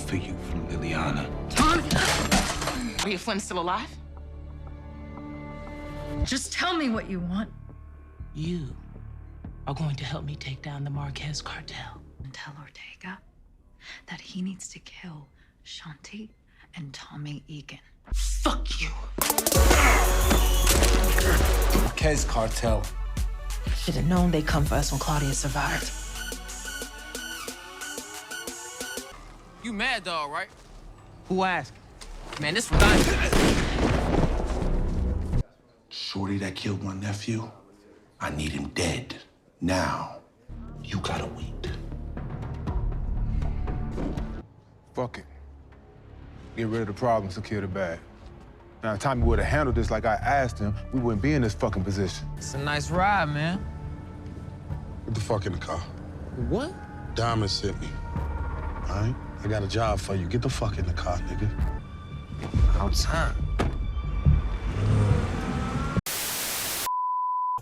for you from Liliana. Tommy! Are you Flynn still alive? Just tell me what you want. You are going to help me take down the Marquez cartel. And tell Ortega that he needs to kill Shanti and Tommy Egan. Fuck you. Marquez cartel. Should have known they'd come for us when Claudia survived. You mad dog, right? Who asked? Man, this was done. Shorty that killed my nephew, I need him dead. Now, you gotta wait. Fuck it. Get rid of the problems to kill the bad. Now, if Tommy would have handled this like I asked him, we wouldn't be in this fucking position. It's a nice ride, man. Get the fuck in the car. What? Diamond sent me. All right? I got a job for you. Get the fuck in the car, nigga. About time.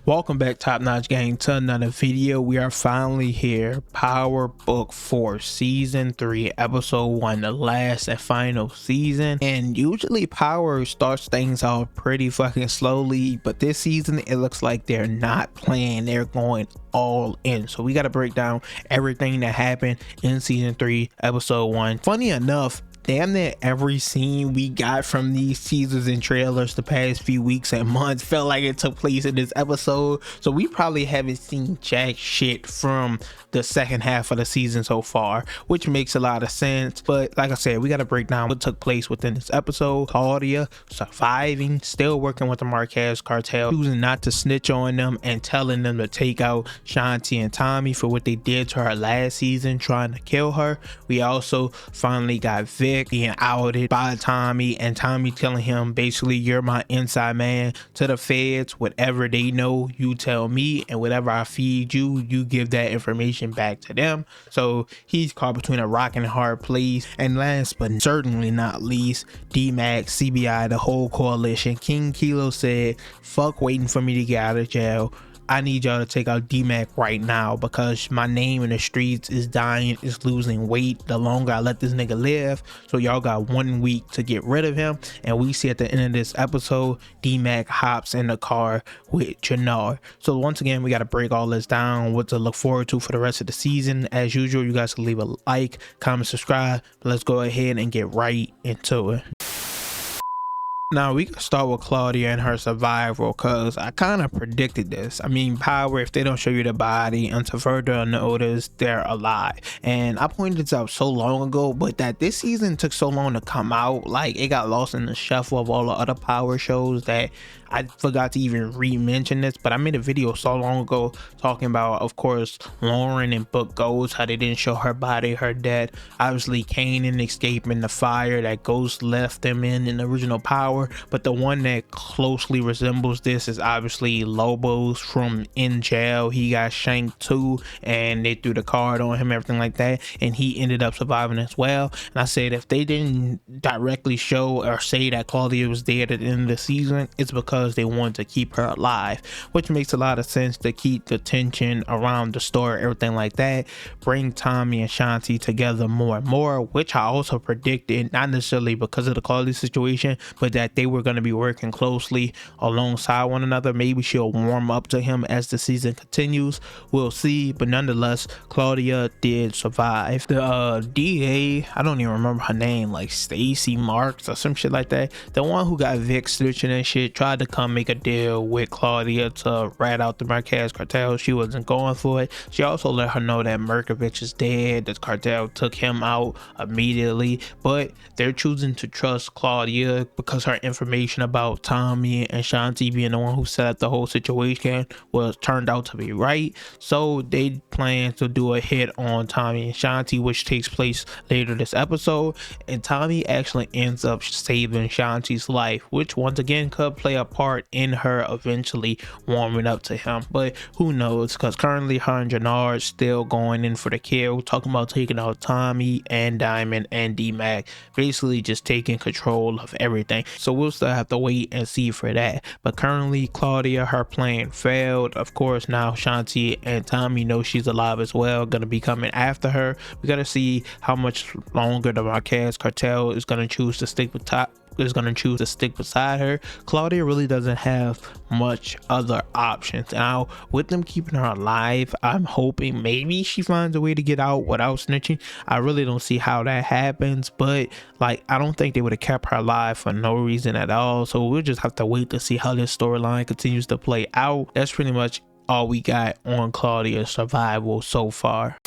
Welcome back, Top Notch Gang, to another video. We are finally here. Power Book 4 Season 3 Episode 1, the last and final season. And usually Power starts things off pretty fucking slowly, but this season it looks like they're not playing. They're going all in. So we got to break down everything that happened in Season 3 Episode 1. Funny enough, damn near every scene we got from these teasers and trailers the past few weeks and months felt like it took place in this episode. So we probably haven't seen jack shit from the second half of the season so far, which makes a lot of sense. But like I said, we got to break down what took place within this episode. Claudia surviving, still working with the Marquez cartel, choosing not to snitch on them and telling them to take out Shanti and Tommy for what they did to her last season, trying to kill her. We also finally got Vic being outed by Tommy, and Tommy telling him basically, you're my inside man to the feds. Whatever they know, you tell me, and whatever I feed you, you give that information back to them. So he's caught between a rock and a hard place. And last but certainly not least, Dmac, CBI, the whole coalition. King Kilo said, fuck waiting for me to get out of jail. I need y'all to take out Dmac right now, because my name in the streets is dying, is losing weight the longer I let this nigga live. So y'all got 1 week to get rid of him. And we see at the end of this episode, Dmac hops in the car with Jenard. So once again, we got to break all this down, what to look forward to for the rest of the season. As usual, you guys can leave a like, comment, subscribe. Let's go ahead and get right into it. Now we can start with Claudia and her survival, because I kind of predicted this. I mean, Power, if they don't show you the body until further notice, they're alive. And I pointed this out so long ago, but that this season took so long to come out, like it got lost in the shuffle of all the other Power shows that I forgot to even re-mention this. But I made a video so long ago talking about, of course, Lauren and Book Ghost, how they didn't show her body, her dead. Obviously Kanan escaping the fire that Ghost left them in the original Power. But the one that closely resembles this is obviously Lobos from In Jail. He got shanked too, and they threw the card on him, everything like that, and he ended up surviving as well. And I said if they didn't directly show or say that Claudia was dead at the end of the season, it's because they wanted to keep her alive, which makes a lot of sense to keep the tension around the story, everything like that. Bring Tommy and Shanti together more and more, which I also predicted, not necessarily because of the Claudia situation, but that they were going to be working closely alongside one another. Maybe she'll warm up to him as the season continues, we'll see. But nonetheless, Claudia did survive. The DA, I don't even remember her name, like Stacy Marks or some shit like that, the one who got Vic snitching and shit, tried to come make a deal with Claudia to rat out the Marquez cartel. She wasn't going for it. She also let her know that Merkovich is dead. The cartel took him out immediately, but they're choosing to trust Claudia because her information about Tommy and Shanti being the one who set up the whole situation was turned out to be right. So they plan to do a hit on Tommy and Shanti, which takes place later this episode, and Tommy actually ends up saving Shanti's life, which once again could play a part in her eventually warming up to him. But who knows, because currently her and Jenard still going in for the kill, talking about taking out Tommy and Diamond and Dmac, basically just taking control of everything. So we'll still have to wait and see for that. But currently Claudia, her plan failed. Of course, now Shanti and Tommy know she's alive as well, gonna be coming after her. We gotta see how much longer the Marquez cartel is gonna choose to stick beside her. Claudia really doesn't have much other options. Now with them keeping her alive, I'm hoping maybe she finds a way to get out without snitching. I really don't see how that happens, but like, I don't think they would have kept her alive for no reason at all. So we'll just have to wait to see how this storyline continues to play out. That's pretty much all we got on Claudia's survival so far.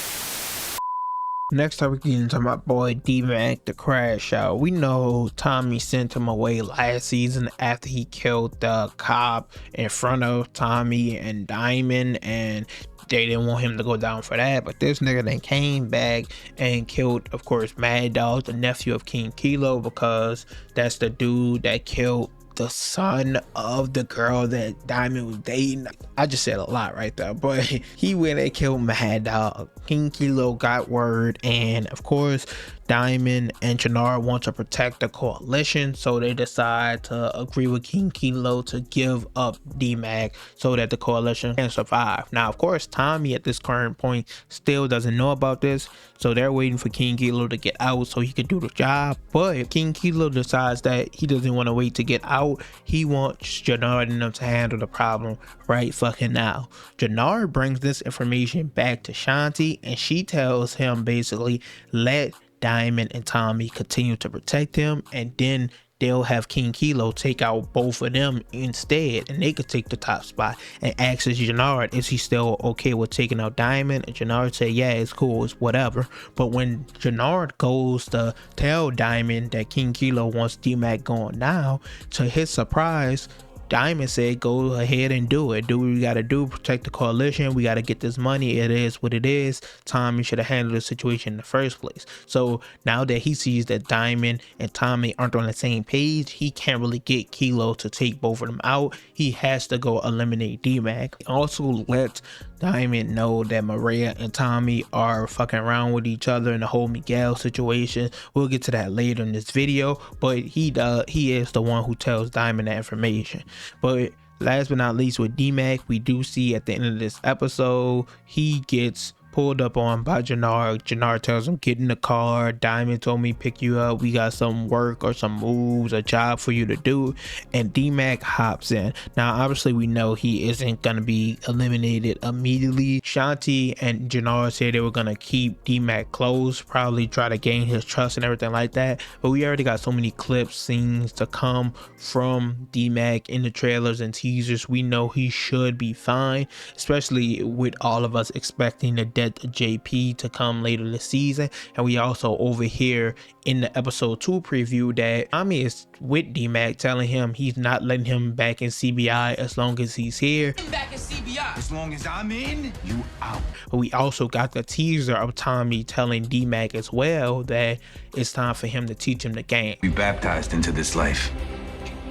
Next up, we get into my boy Dmac, the crash out. We know Tommy sent him away last season after he killed the cop in front of Tommy and Diamond, and they didn't want him to go down for that. But this nigga then came back and killed, of course, Mad Dog, the nephew of King Kilo, because that's the dude that killed the son of the girl that Diamond was dating. I just said a lot right there, but he went and killed Mad Dog. King Kilo got word, and of course Diamond and Jenard want to protect the coalition, so they decide to agree with King Kilo to give up Dmac so that the coalition can survive. Now, of course, Tommy at this current point still doesn't know about this, so they're waiting for King Kilo to get out so he could do the job. But King Kilo decides that he doesn't want to wait to get out. He wants Jenard and them to handle the problem right fucking now. Jenard brings this information back to Shanti, and she tells him basically, let Diamond and Tommy continue to protect him, and then they'll have King Kilo take out both of them instead, and they could take the top spot. And asks Jenard, is he still okay with taking out Diamond? And Jenard say, yeah, it's cool, it's whatever. But when Jenard goes to tell Diamond that King Kilo wants Dmac gone now, to his surprise, Diamond said, go ahead and do it. Do what we gotta do, protect the coalition. We gotta get this money. It is what it is. Tommy should have handled the situation in the first place. So now that he sees that Diamond and Tommy aren't on the same page, he can't really get Kilo to take both of them out. He has to go eliminate Dmac. He also lets Diamond know that Maria and Tommy are fucking around with each other in the whole Miguel situation. We'll get to that later in this video, but he is the one who tells Diamond that information. But last but not least, with Dmac, we do see at the end of this episode, he gets pulled up on by Jenard. Jenard tells him, get in the car. Diamond told me pick you up. We got some work or some moves, a job for you to do. And Dmac hops in. Now, obviously, we know he isn't going to be eliminated immediately. Shanti and Jenard said they were going to keep Dmac close, probably try to gain his trust and everything like that. But we already got so many clips, scenes to come from Dmac in the trailers and teasers. We know he should be fine, especially with all of us expecting the death of JP to come later this season. And we also overhear in the episode 2 preview that Tommy is with Dmac, telling him he's not letting him back in CBI as long as he's here. Back in CBI. As long as I'm in, you out. But we also got the teaser of Tommy telling Dmac as well that it's time for him to teach him the game. We baptized into this life,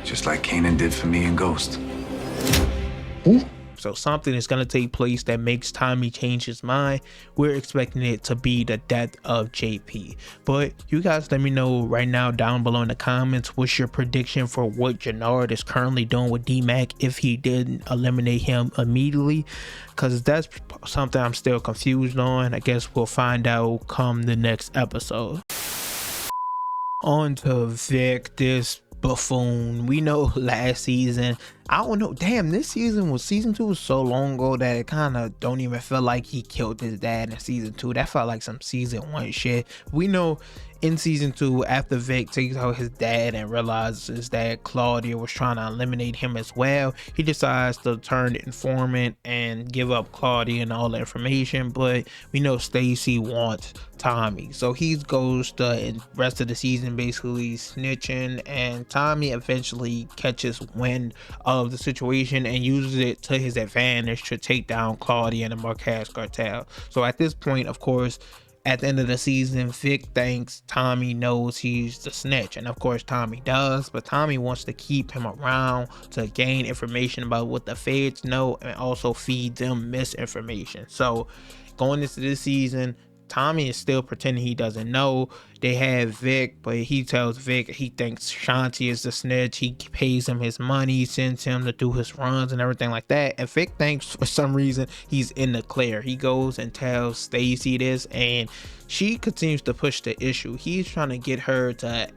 just like Kanan did for me and Ghost. So something is going to take place that makes Tommy change his mind. We're expecting it to be the death of JP. But you guys let me know right now down below in the comments, what's your prediction for what Jenard is currently doing with Dmac if he didn't eliminate him immediately? Because that's something I'm still confused on. I guess we'll find out come the next episode. On to Vic, this buffoon. We know last season, I don't know, damn, this season season 2 was so long ago that it kind of don't even feel like he killed his dad in season 2. That felt like some season 1 shit. We know in season 2, after Vic takes out his dad and realizes that Claudia was trying to eliminate him as well, he decides to turn informant and give up Claudia and all the information. But we know Stacy wants Tommy, so he goes the rest of the season basically snitching, and Tommy eventually catches wind of the situation and uses it to his advantage to take down Claudia and the Marquez cartel. So at this point, of course, at the end of the season, Vic thinks Tommy knows he's the snitch, and of course Tommy does, but Tommy wants to keep him around to gain information about what the feds know and also feed them misinformation. So going into this season, Tommy is still pretending he doesn't know. They have Vic, but he tells Vic he thinks Shanti is the snitch. He pays him his money, sends him to do his runs and everything like that. And Vic thinks for some reason he's in the clear. He goes and tells Stacy this, and she continues to push the issue. He's trying to get her to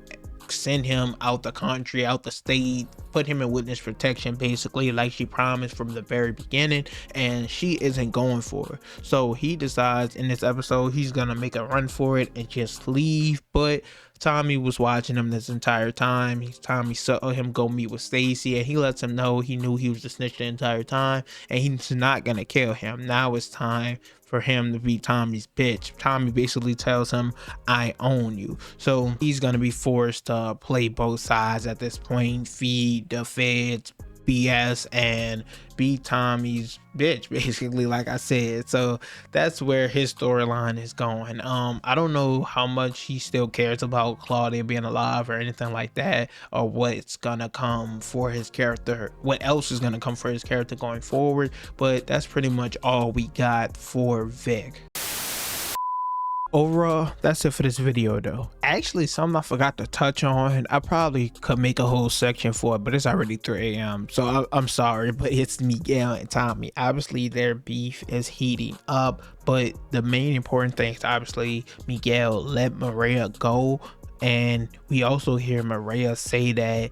send him out the country, out the state, put him in witness protection, basically, like she promised from the very beginning, and she isn't going for it. So he decides in this episode he's gonna make a run for it and just leave, but Tommy was watching him this entire time. Tommy saw him go meet with Stacy, and he lets him know he knew he was the snitch the entire time, and he's not gonna kill him. Now it's time for him to be Tommy's bitch. Tommy basically tells him, I own you. So he's gonna be forced to play both sides at this point, feed the feds BS and be Tommy's bitch, basically, like I said. So that's where his storyline is going. I don't know how much he still cares about Claudia being alive or anything like that, or what's gonna come for his character, what else is gonna come for his character going forward, but that's pretty much all we got for Vic. Overall, that's it for this video though. Actually, something I forgot to touch on, I probably could make a whole section for it, but it's already 3 a.m. so I'm sorry, but it's Miguel and Tommy. Obviously their beef is heating up, but the main important thing is obviously Miguel let Maria go, and we also hear Maria say that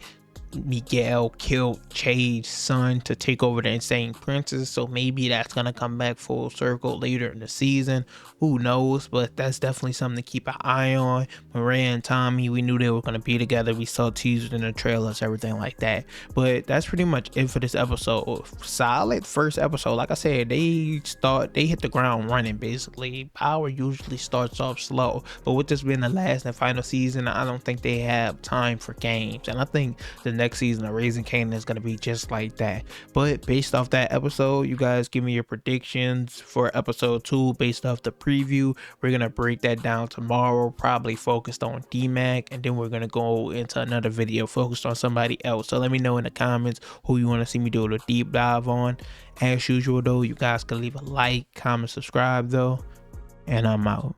Miguel killed Chade's son to take over the Insane Princess, so maybe that's gonna come back full circle later in the season. Who knows? But that's definitely something to keep an eye on. Maria and Tommy, we knew they were gonna be together. We saw teasers in the trailers, everything like that. But that's pretty much it for this episode. Solid first episode. Like I said, they hit the ground running. Basically, Power usually starts off slow, but with this being the last and final season, I don't think they have time for games, and I think the next season of Raising Kanan is going to be just like that. But based off that episode, you guys give me your predictions for episode 2 based off the preview. We're going to break that down tomorrow, probably focused on Dmac, and then we're going to go into another video focused on somebody else. So let me know in the comments who you want to see me do a deep dive on. As usual though, you guys can leave a like, comment, subscribe though, and I'm out.